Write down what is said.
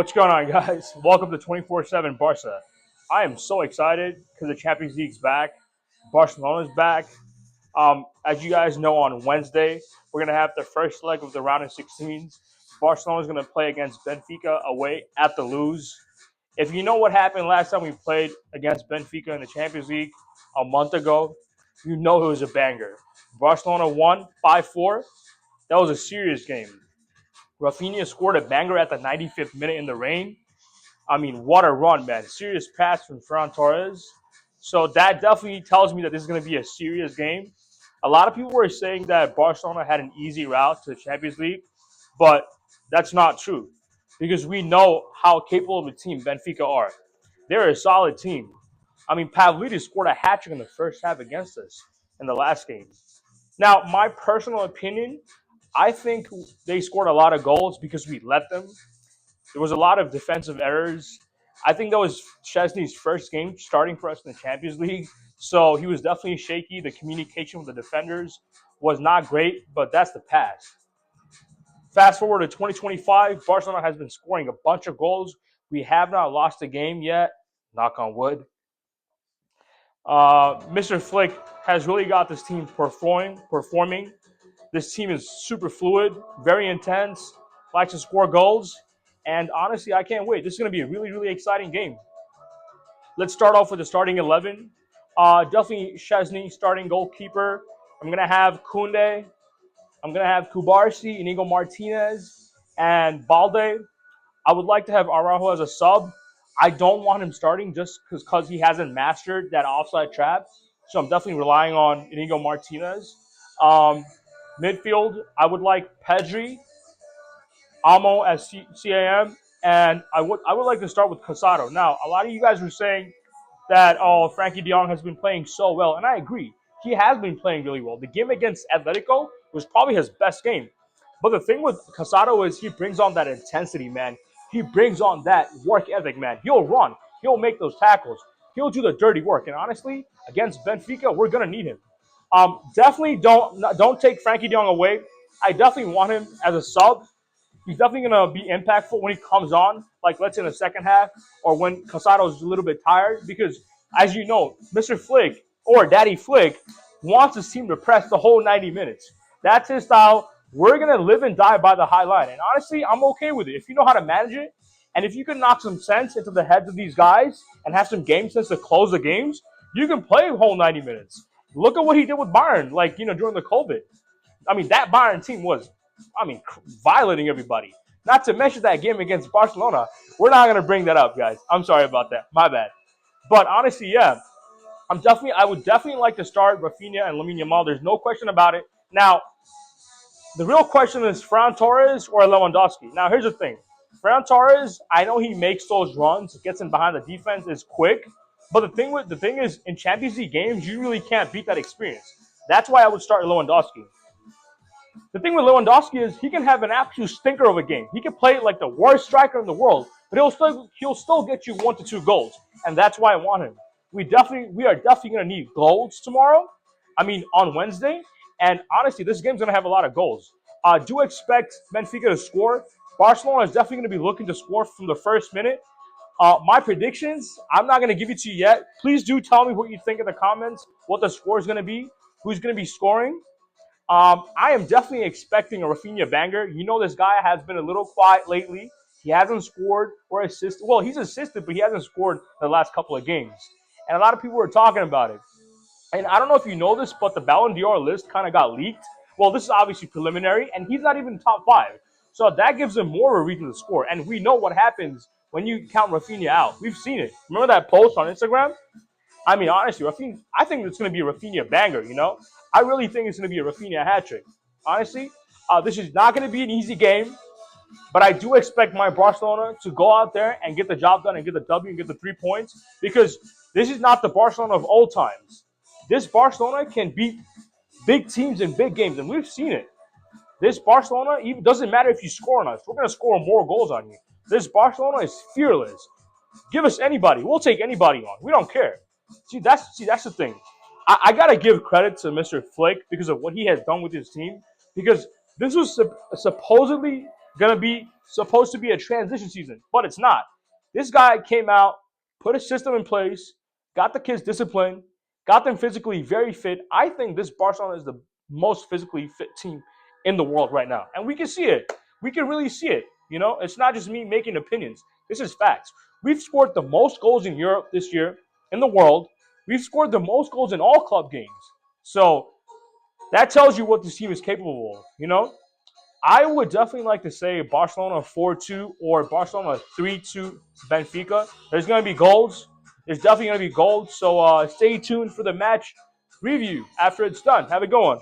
What's going on, guys? Welcome to 24/7 Barca. I am so excited because the Champions League's back. Barcelona's back. As you guys know, on Wednesday, we're going to have the first leg of the round of 16s. Barcelona's going to play against Benfica away at the Luz. If you know what happened last time we played against Benfica in the Champions League a month ago, you know it was a banger. Barcelona won 5-4. That was a serious game. Rafinha scored a banger at the 95th minute in the rain. I mean, what a run, man. Serious pass from Ferran Torres. So that definitely tells me that this is going to be a serious game. A lot of people were saying that Barcelona had an easy route to the Champions League, but that's not true because we know how capable of a team Benfica are. They're a solid team. I mean, Pavlidis scored a hat-trick in the first half against us in the last game. Now, my personal opinion, I think they scored a lot of goals because we let them. There was a lot of defensive errors. I think that was Szczesny's first game starting for us in the Champions League. So he was definitely shaky. The communication with the defenders was not great, but that's the past. Fast forward to 2025, Barcelona has been scoring a bunch of goals. We have not lost a game yet. Knock on wood. Mr. Flick has really got this team performing. This team is super fluid, very intense, likes to score goals. And honestly, I can't wait. This is going to be a really, really exciting game. Let's start off with the starting 11. Definitely Szczesny, starting goalkeeper. I'm going to have Koundé. I'm going to have Kubarsi, Inigo Martinez, and Balde. I would like to have Araujo as a sub. I don't want him starting just because he hasn't mastered that offside trap. So I'm definitely relying on Inigo Martinez. Midfield, I would like Pedri, Amo as CAM, and I would like to start with Casado. Now, a lot of you guys were saying that Frankie De Jong has been playing so well, and I agree. He has been playing really well. The game against Atletico was probably his best game. But the thing with Casado is he brings on that intensity, man. He brings on that work ethic, man. He'll run. He'll make those tackles. He'll do the dirty work. And honestly, against Benfica, we're gonna need him. Definitely don't take Frankie De Jong away. I definitely want him as a sub. He's definitely going to be impactful when he comes on, like let's say in the second half or when Casado's a little bit tired. Because, as you know, Mr. Flick or Daddy Flick wants his team to press the whole 90 minutes. That's his style. We're going to live and die by the high line. And honestly, I'm okay with it. If you know how to manage it, and if you can knock some sense into the heads of these guys and have some game sense to close the games, you can play a whole 90 minutes. Look at what he did with Bayern, during the COVID. I mean, that Bayern team was, violating everybody. Not to mention that game against Barcelona. We're not going to bring that up, guys. I'm sorry about that. My bad. But honestly, yeah, I would definitely like to start Rafinha and Lamine Yamal. There's no question about it. Now, the real question is Ferran Torres or Lewandowski. Now, here's the thing. Ferran Torres, I know he makes those runs, gets in behind the defense, is quick. But the thing is, in Champions League games, you really can't beat that experience. That's why I would start Lewandowski. The thing with Lewandowski is he can have an absolute stinker of a game. He can play like the worst striker in the world, but he'll still get you 1 to 2 goals, and that's why I want him. We are definitely going to need goals tomorrow. On Wednesday, and honestly, this game's going to have a lot of goals. Do expect Benfica to score. Barcelona is definitely going to be looking to score from the first minute. My predictions, I'm not going to give it to you yet. Please do tell me what you think in the comments, what the score is going to be, who's going to be scoring. I am definitely expecting a Rafinha banger. You know this guy has been a little quiet lately. He hasn't scored or assisted. Well, he's assisted, but he hasn't scored the last couple of games. And a lot of people were talking about it. And I don't know if you know this, but the Ballon d'Or list kind of got leaked. Well, this is obviously preliminary, and he's not even top 5. So that gives him more of a reason to score. And we know what happens when you count Rafinha out. We've seen it. Remember that post on Instagram? Honestly, Rafinha, I think it's going to be a Rafinha banger, I really think it's going to be a Rafinha hat-trick. Honestly, this is not going to be an easy game, but I do expect my Barcelona to go out there and get the job done and get the W and get the 3 points because this is not the Barcelona of old times. This Barcelona can beat big teams in big games, and we've seen it. This Barcelona, even doesn't matter if you score on us. We're going to score more goals on you. This Barcelona is fearless. Give us anybody. We'll take anybody on. We don't care. See, that's the thing. I got to give credit to Mr. Flick because of what he has done with his team. Because this was supposedly going to be supposed to be a transition season, but it's not. This guy came out, put a system in place, got the kids disciplined, got them physically very fit. I think this Barcelona is the most physically fit team in the world right now. And we can see it. We can really see it. You know, it's not just me making opinions. This is facts. We've scored the most goals in Europe this year, in the world. We've scored the most goals in all club games. So that tells you what this team is capable of, you know? I would definitely like to say Barcelona 4-2 or Barcelona 3-2 Benfica. There's going to be goals. There's definitely going to be goals. So stay tuned for the match review after it's done. Have a good one.